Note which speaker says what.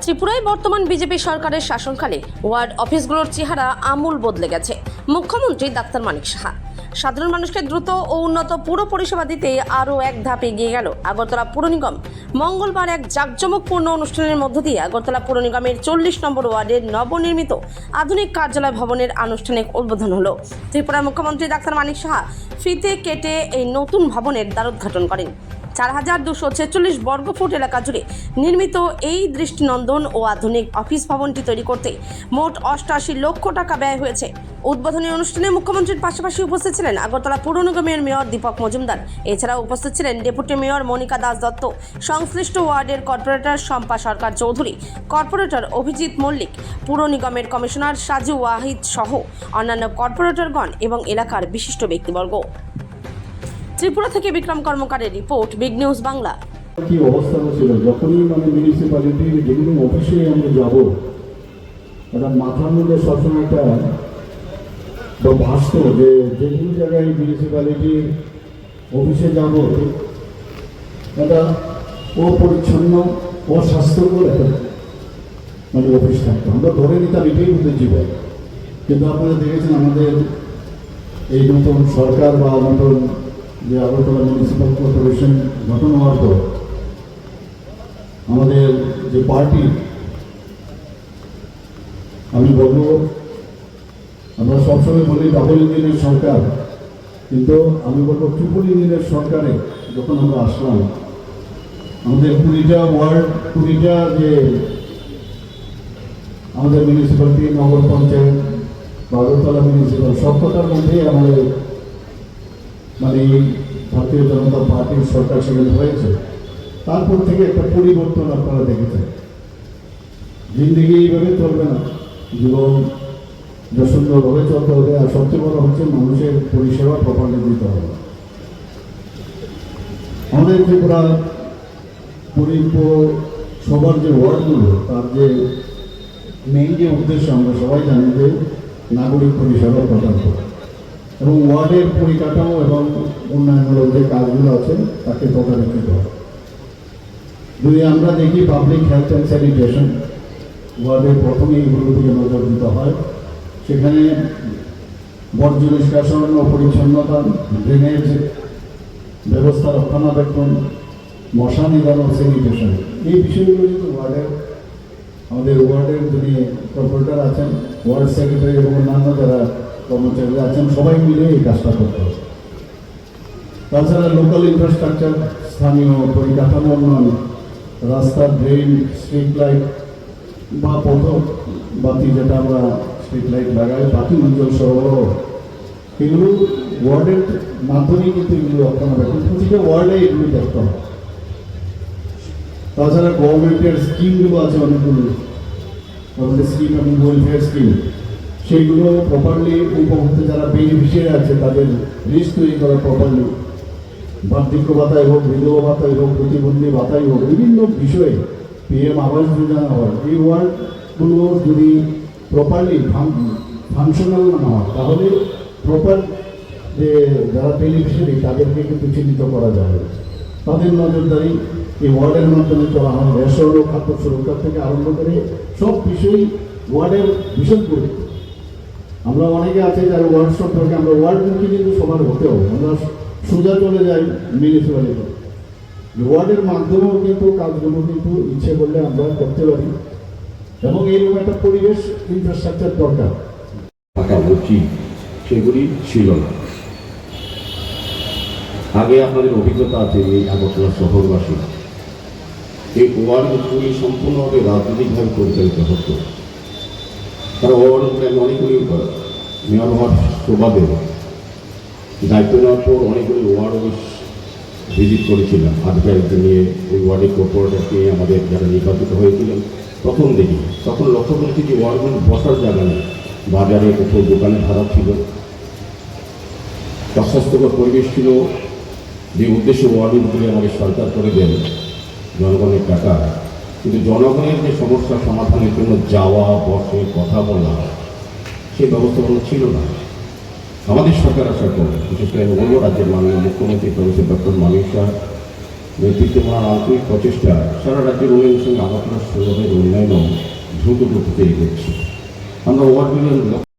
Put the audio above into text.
Speaker 1: ত্রিপুরায় বর্তমান বিজেপি সরকারের শাসনকালে ওয়ার্ড অফিসগুলোর চেহারা আমূল বদলে গেছে। মুখ্যমন্ত্রী ডাক্তার মানিক সাহা সাধারণ মানুষকে দ্রুত ও উন্নত পুর পরিষেবা দিতে আরও এক ধাপ এগিয়ে গেল আগরতলা পুর নিগম। মঙ্গলবার এক জাঁকজমকপূর্ণ অনুষ্ঠানের মধ্য দিয়ে আগরতলা পুর নিগমের 40 নম্বর ওয়ার্ডের নবনির্মিত আধুনিক কার্যালয় ভবনের আনুষ্ঠানিক উদ্বোধন হলো। ত্রিপুরার মুখ্যমন্ত্রী ডাক্তার মানিক সাহা ফিতে কেটে এই নতুন ভবনের দ্বারোদ্ঘাটন করেন। 4246 বর্গফুট এলাকা জুড়ে নির্মিত এই দৃষ্টিনন্দন ও আধুনিক অফিস ভবনটি তৈরি করতে মোট 88 লক্ষ টাকা ব্যয় হয়েছে। উদ্বোধনী অনুষ্ঠানে মুখ্যমন্ত্রীর পাশাপাশি উপস্থিত ছিলেন আগরতলা পুর নিগমের মেয়র দীপক মজুমদার। এছাড়াও উপস্থিত ছিলেন ডেপুটি মেয়র মনিকা দাস দত্ত, সংশ্লিষ্ট ওয়ার্ডের কর্পোরেটর শম্পা সরকার চৌধুরী, কর্পোরেটর অভিজিৎ মল্লিক, পুর নিগমের কমিশনার সাজু ওয়াহিদ সহ অন্যান্য কর্পোরেটরগণ এবং এলাকার বিশিষ্ট ব্যক্তিবর্গ। ত্রিপুরা থেকে বিক্রম কর্মকারের রিপোর্ট, বিগ নিউজ বাংলা।
Speaker 2: কি অবস্থা ছিল যখনই মিউনিসিপ্যালিটির যেগুলো অফিসে আমরা যাব, একটা মাথার মধ্যে সবসময় একটা ভাসত যে যেগুলো জায়গায় মিউনিসিপ্যালিটির অফিসে যাব একটা অপরিচ্ছন্ন অস্বাস্থ্যকর একটা অফিস থাকতো। আমরা ধরে নিতাম এটাই হতে জীবন। কিন্তু আপনারা দেখেছেন আমাদের এই নতুন সরকার বা নতুন যে আগরতলা মিউনিসিপ্যাল কর্পোরেশন গঠন হওয়ার পর আমাদের যে পার্টি, আমি বলবো আমরা সবসময় বলি ডাবল ইঞ্জিনের সরকার, কিন্তু আমি বলবো ট্রিপল ইঞ্জিনের সরকারে যখন আমরা আসলাম, আমাদের 20টা ওয়ার্ড, 20টা যে আমাদের মিউনিসিপ্যালিটি, নগর পঞ্চায়েত বা আগরতলা মিউনিসিপ্যাল সবকটার মধ্যেই আমাদের এই ভারতীয় জনতা পার্টির সরকার সেখানে হয়েছে। তারপর থেকে একটা পরিবর্তন আপনারা দেখেছেন। জিন্দিগি এইভাবে চলবে না, জীবন যা সুন্দরভাবে চলতে হবে। আর সবচেয়ে বড় হচ্ছে মানুষের পরিষেবা প্রপারলি দিতে হবে। আমাদের ত্রিপুরা সবার যে ওয়ার্ডগুলো, তার যে মেইন যে উদ্দেশ্য আমরা সবাই জানি যে নাগরিক পরিষেবা প্রদান করা এবং ওয়ার্ডের পরিকাঠামো এবং উন্নয়নমূলক যে কাজগুলো আছে তাকে তদারকি করা। যদি আমরা দেখি পাবলিক হেলথ অ্যান্ড স্যানিটেশন, ওয়ার্ডের প্রথমে এইগুলো দিকে নজর দিতে হয়। সেখানে বর্জ্য নিষ্কাশন ও পরিচ্ছন্নতা, ড্রেনেজ ব্যবস্থা রক্ষণাবেক্ষণ, মশা নিধন, স্যানিটেশন, এই বিষয়গুলো কিন্তু আমাদের ওয়ার্ডের যিনি কর্পোরেটর আছেন, ওয়ার্ড সেক্রেটারি এবং অন্যান্য যারা কর্মচারীরা আছেন, সবাই মিলে এই কাজটা করতে হবে। তাছাড়া লোকাল ইনফ্রাস্ট্রাকচার, স্থানীয় পরিকাঠামো উন্নয়ন, রাস্তা, ড্রেন, স্ট্রিট লাইট বা পথ বাতি, যেটা আমরা স্ট্রিট লাইট লাগাই, বাকি অঞ্চল সরবরাহ, এগুলো ওয়ার্ডের মাধ্যমে কিন্তু এগুলো রক্ষণাবেক্ষণ প্রতিটা ওয়ার্ডে এগুলো দেখতে হবে। তাছাড়া গভর্নমেন্টের স্কিমগুলো আছে অনেকগুলো, গভর্নমেন্টের স্কিম এবং ওয়েলফেয়ার স্কিম, সেইগুলো প্রপারলি উপভোক্তা যারা বেনিফিশিয়ারি আছে তাদের লিস্ট তৈরি করা প্রপারলি। বার্ধক্য ভাতাই হোক, বিধবা ভাতাই হোক, প্রতিবন্ধী ভাতাই হোক, বিভিন্ন বিষয়ে PM আবাস যোজনা হয়। এই ওয়ার্ডগুলো যদি প্রপারলি ফাংশনাল না হয়, তাহলে প্রপার যে যারা বেনিফিশিয়ারি তাদেরকে কিন্তু চিহ্নিত করা যাবে। তাদের নজরদারি এই ওয়ার্ডের মাধ্যমে করা হয়। রেশন ও খাদ্য সুরক্ষা থেকে আরম্ভ করে সব বিষয়ই ওয়ার্ডের ভীষণ গুরুত্ব। আমরা অনেকে আছে যারা ওয়ার্ড সম্পর্কে, আমরা ওয়ার্ডমুখী কিন্তু সবার হতে হবে। আমরা সোজা চলে যাই মিউনিসিপ্যালিটি, ওয়ার্ডের মাধ্যমেও কিন্তু কাজগুলো কিন্তু ইচ্ছে করলে আমরা করতে পারি এবং এইরকম একটা পরিবেশ ইনফ্রাস্ট্রাকচার দরকার।
Speaker 3: সেগুলি ছিল না আগে। আপনাদের অভিজ্ঞতা আছে এই আগরতলা শহরবাসী, এই ওয়ার্ডগুলি সম্পূর্ণভাবে রাজনৈতিকভাবে পরিচালিত হতো। তারা ওয়ার্ডগুলি আমি অনেকগুলি মেয়র হওয়ার সুবাদে দায়িত্ব নেওয়ার পর অনেকগুলি ওয়ার্ড অফিস ভিজিট করেছিলাম আধিকারিকদের নিয়ে, ওই ওয়ার্ডের কর্পোরেটরকে নিয়ে আমাদের যারা নির্বাচিত হয়েছিলেন তখন দেখি, তখন লক্ষ্য করেছি যে ওয়ার্ডগুলো বসার জায়গা নেই, বাজারে কোথাও দোকানে ভাড়া ছিল, অস্বাস্থ্যকর পরিবেশ ছিল। যে উদ্দেশ্যে ওয়ার্ডগুলি আমাদের সরকার করে দেন জনগণের টাকা, কিন্তু জনগণের যে সমস্যা সমাধানের জন্য যাওয়া, বসে কথা বলা, সেই ব্যবস্থাগুলো ছিল না। আমাদের সরকার আসার পর বিশেষ করে আমি বলব রাজ্যের মাননীয় মুখ্যমন্ত্রী প্রফেসর ডক্টর মানিক সাহা নেতৃত্বে ওনার আন্তরিক প্রচেষ্টা সারা রাজ্যের উন্নয়নের সঙ্গে আগরতলা শহরের উন্নয়নও দ্রুত গতিতে এগোচ্ছে। আমরা ওয়ার্ডগুলোর